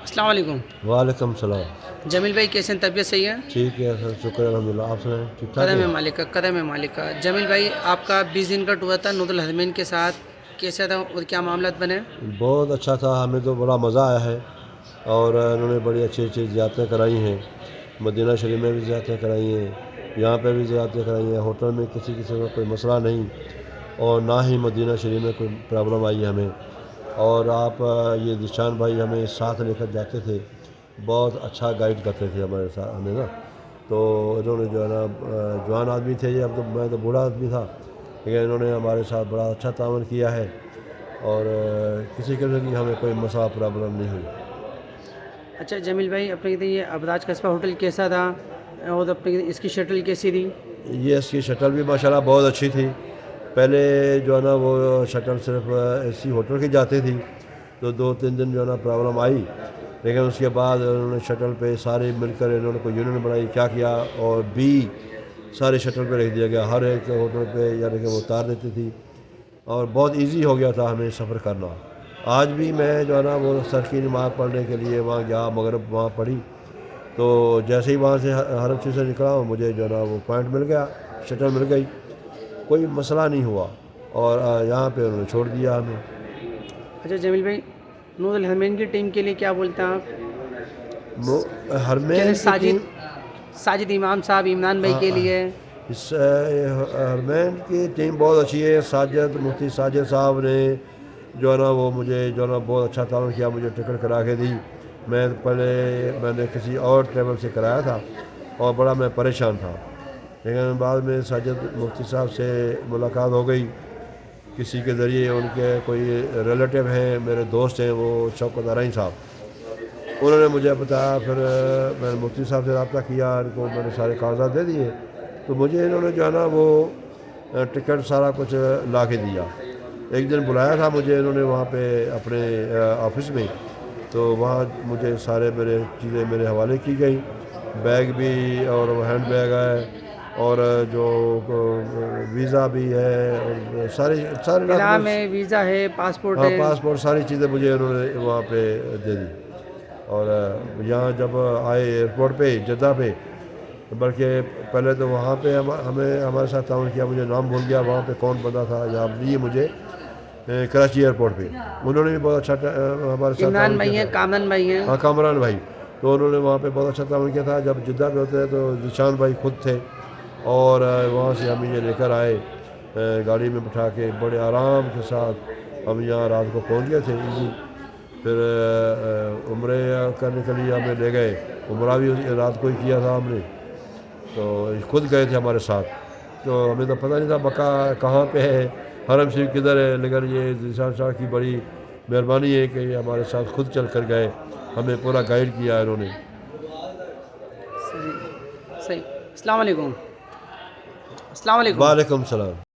السلام علیکم. وعلیکم السلام. جمیل بھائی کیسے ہیں؟ طبیعت صحیح ہے؟ ٹھیک ہے سر، شکر الحمدللہ. آپ سنائیں ٹھیک ٹھاک قدم ہے؟ مالکہ قدم مالکہ. جمیل بھائی آپ کا 20 دن کا ٹور تھا نور الحرمین کے ساتھ، کیسا تھا اور کیا معاملات بنے؟ بہت اچھا تھا، ہمیں تو بڑا مزہ آیا ہے. اور انہوں نے بڑی اچھی اچھی زیارتیں کرائی ہیں. مدینہ شریف میں بھی زیارتیں کرائی ہیں، یہاں پہ بھی زیارتیں کرائی ہیں. ہوٹل میں کسی قسم کا کوئی مسئلہ نہیں، اور نہ ہی مدینہ شریف میں کوئی پرابلم آئی ہمیں. اور آپ یہ ذیشان بھائی ہمیں ساتھ لے کر جاتے تھے، بہت اچھا گائیڈ کرتے تھے ہمارے ساتھ ہمیں نا. تو انہوں نے جو ہے نا جوان آدمی تھے یہ، اب تو میں تو بوڑھا آدمی تھا، لیکن انہوں نے ہمارے ساتھ بڑا اچھا تعاون کیا ہے. اور کسی قسم کی ہمیں کوئی مسئلہ پرابلم نہیں ہوئی. اچھا جمیل بھائی، اپنے کہتے ہیں یہ ابراج قصبہ ہوٹل کیسا تھا، اور اپنے اس کی شٹل کیسی تھی؟ یہ اس کی شٹل بھی ماشاءاللہ بہت اچھی تھی. پہلے جو ہے نا وہ شٹل صرف اسی ہوٹل کی جاتی تھی، تو 2-3 دن جو ہے نا پرابلم آئی. لیکن اس کے بعد انہوں نے شٹل پہ سارے مل کر انہوں نے کوئی یونین بنائی، کیا کیا، اور سارے شٹل پہ رکھ دیا گیا. ہر ایک ہوٹل پہ یعنی کہ وہ اتار دیتی تھی، اور بہت ایزی ہو گیا تھا ہمیں سفر کرنا. آج بھی میں جو ہے نا وہ سر کی نماز پڑھنے کے لیے وہاں گیا، مغرب وہاں پڑھی، تو جیسے ہی وہاں سے حرم شریف سے نکلا مجھے جو ہے نا وہ پوائنٹ مل گیا، شٹل مل گئی، کوئی مسئلہ نہیں ہوا. اور یہاں پہ انہوں نے چھوڑ دیا ہمیں. اچھا جمیل بھائی، نور الحرمین کی ٹیم کے لیے کیا بولتے ہیں آپ؟ حرمین کی ٹیم، ساجد امام صاحب، عمران بھائی کے لیے. اس حرمین کی ٹیم بہت اچھی ہے. مفتی ساجد صاحب نے جو ہے نا وہ مجھے جو ہے نا بہت اچھا تعاون کیا، مجھے ٹکٹ کرا کے دی. میں نے کسی اور ٹریول سے کرایا تھا اور بڑا میں پریشان تھا، لیکن بعد میں ساجد مفتی صاحب سے ملاقات ہو گئی کسی کے ذریعے. ان کے کوئی ریلیٹیو ہیں، میرے دوست ہیں، وہ شوکت ارائیں صاحب، انہوں نے مجھے بتایا. پھر میں نے مفتی صاحب سے رابطہ کیا، ان کو میں نے سارے کاغذات دے دیے، تو مجھے انہوں نے جو ہے نا وہ ٹکٹ سارا کچھ لا کے دیا. ایک دن بلایا تھا مجھے انہوں نے وہاں پہ اپنے آفس میں، تو وہاں مجھے سارے چیزیں میرے حوالے کی گئی، بیگ بھی اور ہینڈ بیگ ہے، اور جو ویزا بھی ہے، اور سارے نام ڈاکومنٹس، ہے، ویزا ہے، پاسپورٹ ہاں ہے. پاسپورٹ، ساری چیزیں مجھے انہوں نے وہاں پہ دے دی. اور یہاں جب آئے ایئرپورٹ پہ جدہ پہ، بلکہ پہلے تو وہاں پہ ہمارے ساتھ تعاون کیا، مجھے نام بھول گیا وہاں پہ کون بندہ تھا، یہاں لیے مجھے کراچی ایئرپورٹ پہ. انہوں نے بھی بہت اچھا ہمارے ساتھ عمران تعاون کیا بھائی ہیں، تھا. کامران بھائی ہیں. ہاں کامران بھائی، تو انہوں نے وہاں پہ بہت اچھا تعاون کیا تھا. جب جدہ پہ ہوتے تو ذیشان بھائی خود تھے، اور وہاں سے ہم یہ لے کر آئے گاڑی میں بٹھا کے، بڑے آرام کے ساتھ ہم یہاں رات کو پہنچ گئے تھے ایزی. پھر عمرے کرنے کے لیے ہمیں لے گئے، عمرہ بھی رات کو ہی کیا تھا ہم نے، تو خود گئے تھے ہمارے ساتھ. تو ہمیں تو پتہ نہیں تھا بقا کہاں پہ ہے، حرم شریف کدھر ہے، لیکن یہ ذیشان صاحب کی بڑی مہربانی ہے کہ یہ ہمارے ساتھ خود چل کر گئے، ہمیں پورا گائیڈ کیا انہوں نے. صحیح. السلام علیکم. السلام علیکم. وعلیکم السلام.